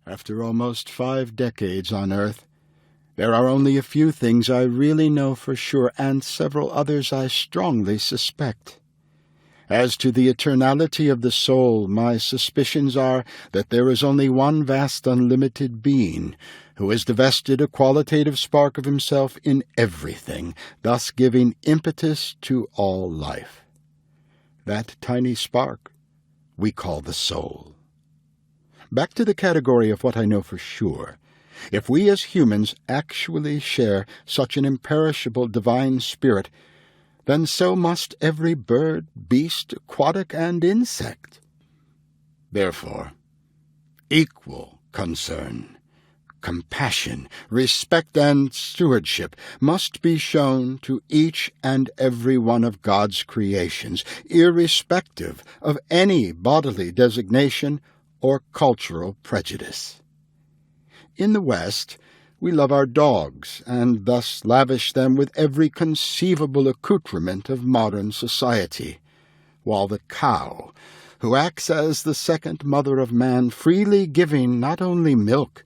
After almost 5 decades on Earth, there are only a few things I really know for sure, and several others I strongly suspect. As to the eternality of the soul, my suspicions are that there is only one vast unlimited being who has divested a qualitative spark of himself in everything, thus giving impetus to all life. That tiny spark we call the soul. Back to the category of what I know for sure. If we as humans actually share such an imperishable divine spirit, then so must every bird, beast, aquatic, and insect. Therefore, equal concern, compassion, respect, and stewardship must be shown to each and every one of God's creations, irrespective of any bodily designation or cultural prejudice. In the West, we love our dogs, and thus lavish them with every conceivable accoutrement of modern society, while the cow, who acts as the second mother of man, freely giving not only milk,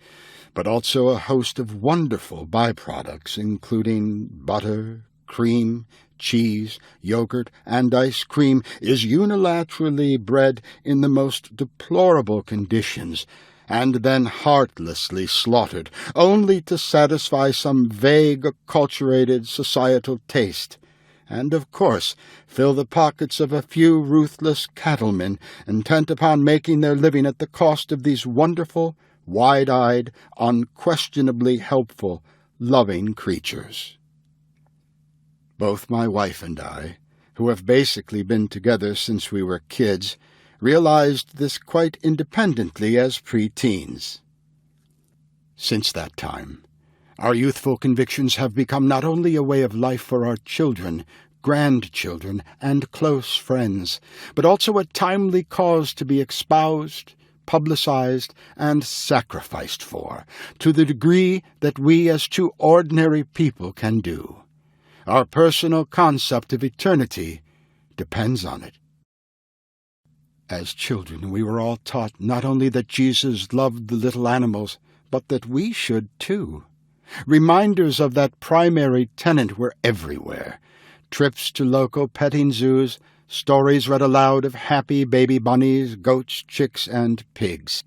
but also a host of wonderful byproducts, including butter, cream, cheese, yogurt, and ice cream, is unilaterally bred in the most deplorable conditions, and then heartlessly slaughtered, only to satisfy some vague, acculturated societal taste, and, of course, fill the pockets of a few ruthless cattlemen intent upon making their living at the cost of these wonderful, wide-eyed, unquestionably helpful, loving creatures. Both my wife and I, who have basically been together since we were kids, realized this quite independently as pre-teens. Since that time, our youthful convictions have become not only a way of life for our children, grandchildren, and close friends, but also a timely cause to be espoused, publicized, and sacrificed for, to the degree that we as two ordinary people can do. Our personal concept of eternity depends on it. As children, we were all taught not only that Jesus loved the little animals, but that we should too. Reminders of that primary tenet were everywhere. Trips to local petting zoos, stories read aloud of happy baby bunnies, goats, chicks, and pigs.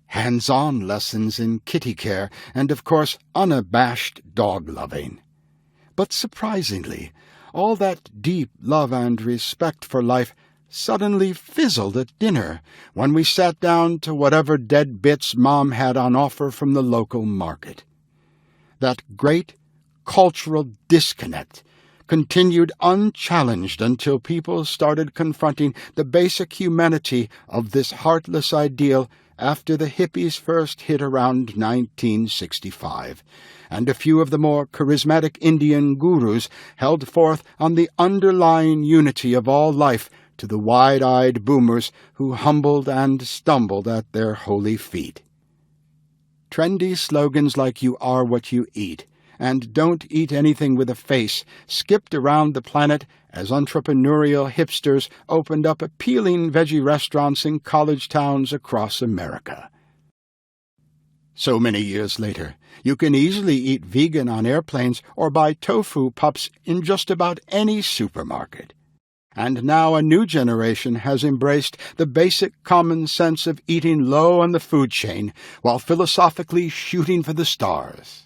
Hands-on lessons in kitty care, and, of course, unabashed dog-loving. But surprisingly, all that deep love and respect for life suddenly fizzled at dinner when we sat down to whatever dead bits Mom had on offer from the local market. That great cultural disconnect continued unchallenged until people started confronting the basic humanity of this heartless ideal after the hippies first hit around 1965, and a few of the more charismatic Indian gurus held forth on the underlying unity of all life to the wide-eyed boomers who humbled and stumbled at their holy feet. Trendy slogans like "You are what you eat" and "Don't eat anything with a face" skipped around the planet as entrepreneurial hipsters opened up appealing veggie restaurants in college towns across America. So many years later, you can easily eat vegan on airplanes or buy tofu pups in just about any supermarket. And now a new generation has embraced the basic common sense of eating low on the food chain while philosophically shooting for the stars.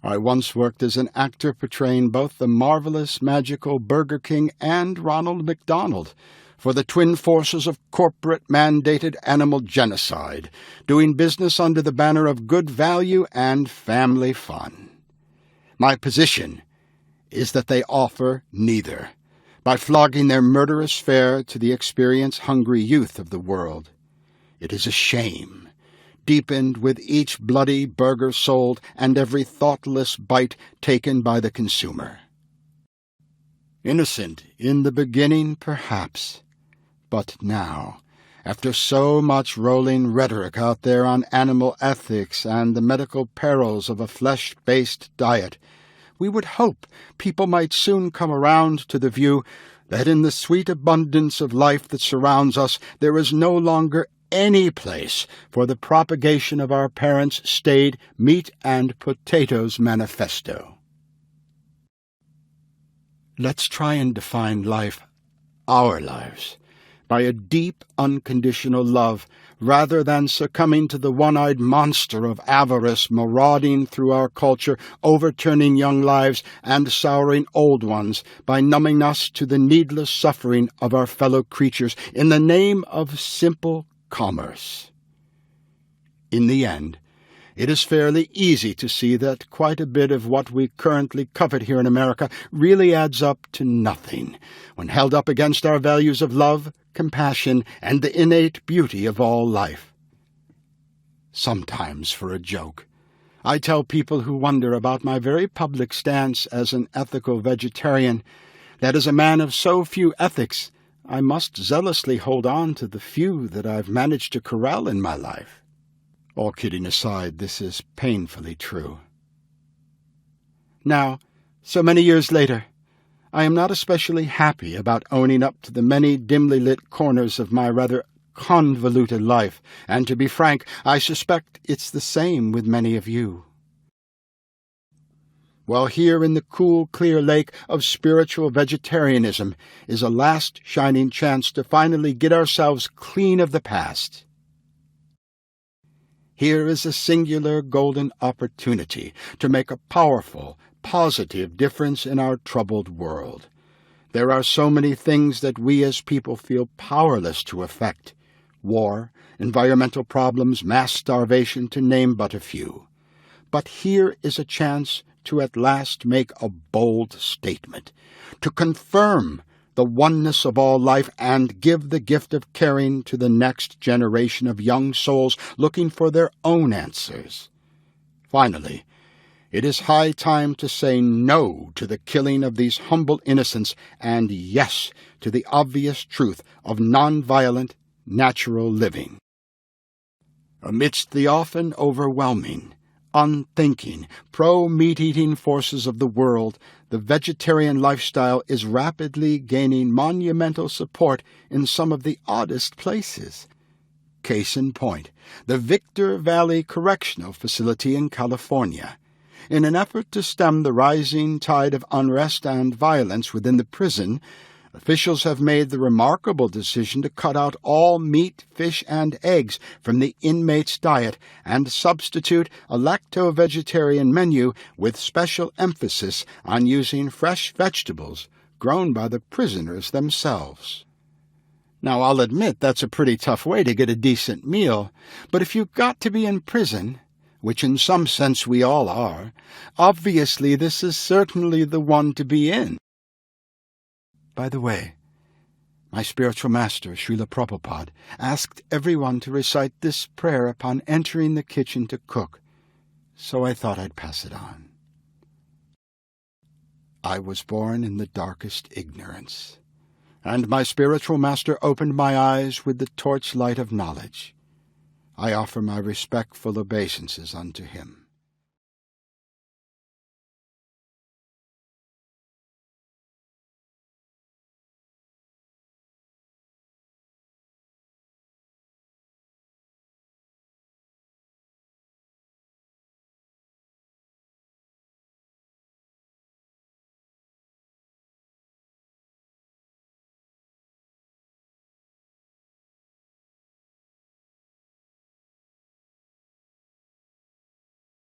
I once worked as an actor portraying both the marvelous, magical Burger King and Ronald McDonald for the twin forces of corporate-mandated animal genocide, doing business under the banner of good value and family fun. My position is that they offer neither, by flogging their murderous fare to the experience-hungry youth of the world. It is a shame, deepened with each bloody burger sold and every thoughtless bite taken by the consumer. Innocent in the beginning, perhaps, but now, after so much rolling rhetoric out there on animal ethics and the medical perils of a flesh-based diet, we would hope people might soon come around to the view that in the sweet abundance of life that surrounds us there is no longer any place for the propagation of our parents' staid meat and potatoes manifesto. Let's try and define life, our lives, by a deep, unconditional love, rather than succumbing to the one-eyed monster of avarice marauding through our culture, overturning young lives and souring old ones by numbing us to the needless suffering of our fellow creatures in the name of simple commerce. In the end, it is fairly easy to see that quite a bit of what we currently covet here in America really adds up to nothing when held up against our values of love, compassion, and the innate beauty of all life. Sometimes, for a joke, I tell people who wonder about my very public stance as an ethical vegetarian that as a man of so few ethics, I must zealously hold on to the few that I've managed to corral in my life. All kidding aside, this is painfully true. Now, so many years later, I am not especially happy about owning up to the many dimly lit corners of my rather convoluted life, and to be frank, I suspect it's the same with many of you. Well, here in the cool, clear lake of spiritual vegetarianism is a last shining chance to finally get ourselves clean of the past. Here is a singular golden opportunity to make a powerful, positive difference in our troubled world. There are so many things that we as people feel powerless to affect. War, environmental problems, mass starvation, to name but a few. But here is a chance to at last make a bold statement, to confirm the oneness of all life and give the gift of caring to the next generation of young souls looking for their own answers. Finally, it is high time to say no to the killing of these humble innocents and yes to the obvious truth of nonviolent, natural living. Amidst the often overwhelming, unthinking, pro-meat-eating forces of the world, the vegetarian lifestyle is rapidly gaining monumental support in some of the oddest places. Case in point, the Victor Valley Correctional Facility in California. In an effort to stem the rising tide of unrest and violence within the prison, officials have made the remarkable decision to cut out all meat, fish, and eggs from the inmates' diet and substitute a lacto-vegetarian menu with special emphasis on using fresh vegetables grown by the prisoners themselves. Now, I'll admit that's a pretty tough way to get a decent meal, but if you've got to be in prison, which in some sense we all are, obviously this is certainly the one to be in. By the way, my spiritual master, Srila Prabhupada, asked everyone to recite this prayer upon entering the kitchen to cook, so I thought I'd pass it on. I was born in the darkest ignorance, and my spiritual master opened my eyes with the torchlight of knowledge. I offer my respectful obeisances unto him.